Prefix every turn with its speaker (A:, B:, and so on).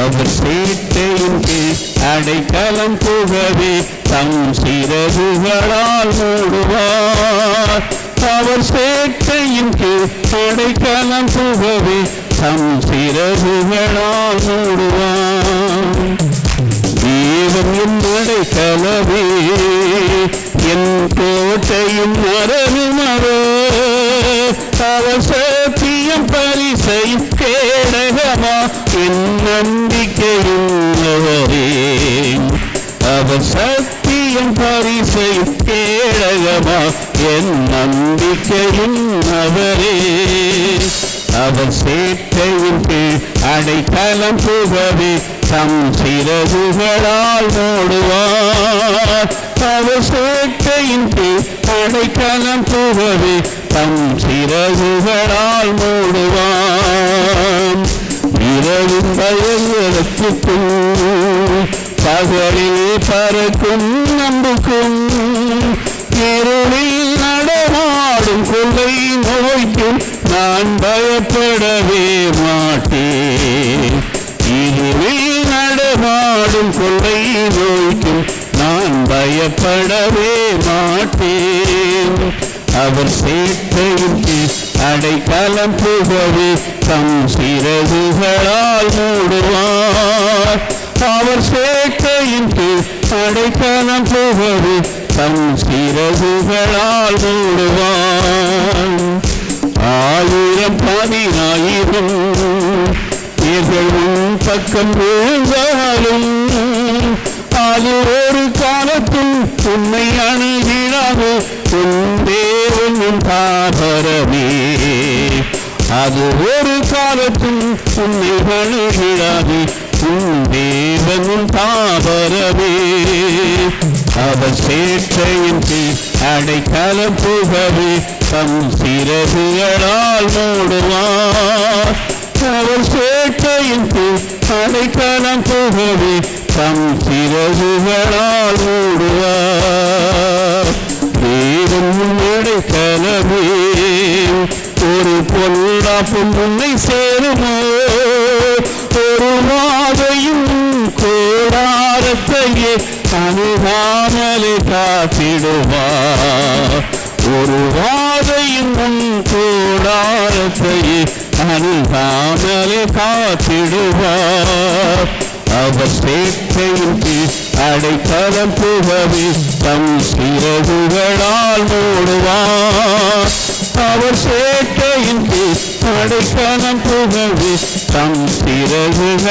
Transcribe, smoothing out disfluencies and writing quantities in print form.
A: அவர் சேட்டையின் கீழ் அடைக்கலம் புகவே தம் சிறகுகளால் மூடுவார். அவர் சேட்டையின் கீழ் அடைக்கலம் புகவே தம் சிறகுகளால் மூடுவார். தேவன் என் அடைக்கலமே, என் கோட்டையும் மரணுமரோ, அவர் சத்தியம் பரிசையும் கேடகமா என் நம்பிக்கையும் அவரே. அவர் சத்தியம் பரிசையும் கேடகமா என் நம்பிக்கையும் அவரே. அவர் சேட்டையின் கீழ் அடைக்கலம் புகவே தம் சிறகுகளால் மூடுவார். அவர் சேட்டையின் கீழ் அடைக்கலம் புகவே தம் சிறகுகளால் மூடுவார். இரவும் பயங்களுக்கும் பகலில் பறக்கும் நம்புக்கும் இருளில் நடமாடும் கொள்ளை நோய்க்கும் நான் பயப்படவே மாட்டேன். இருளில் நடமாடும் கொள்ளை நோய்க்கும் நான் பயப்படவே மாட்டேன். அவர் சேட்டையின் கீழ் அடைக்கலம் புகவே தம் சிறகுகளால் மூடுவார். அவர் சேட்டையின் கீழ் அடைக்கலம் புகவே தம் சிறகுகளால் மூடுவார். 1000 பேர்களும் பக்கம் விழுந்தாலும் அது ஒரு காலத்தில் உன்னை அணுகிறாது உன் தேவனின் தாபரமே. அது ஒரு காலத்தில் உன்னை அணுகிறாது உன் தேவனின் தாபரமே. அவர் சேட்டையின் கீழ் அடைக்கலம் புகவே தம் சிறகுகளால் மூடுவார். அவர் சேட்டையின் கீழ் அடைக்கலம் புகவே தம் சிறகுகளால் மூடுவார். தேவன் அடைக்கலமே, ஒரு பொல்லாப்பும் உன்னை சேருமோ, ஒரு வாதையும் கோடாரத்தையே அணுகாமலே காத்திடுவார். ஒரு வாதையும் உன் கோடாரத்தையே அணுகாமலே காத்திடுவார். அவர் சேட்டையின் கீழ் அடைக்கலம் புகவே தம் சிறகுகளால் மூடுவார். அவர் சேட்டையின் கீழ் அடைக்கலம் புகவே தம் சிறகுகள்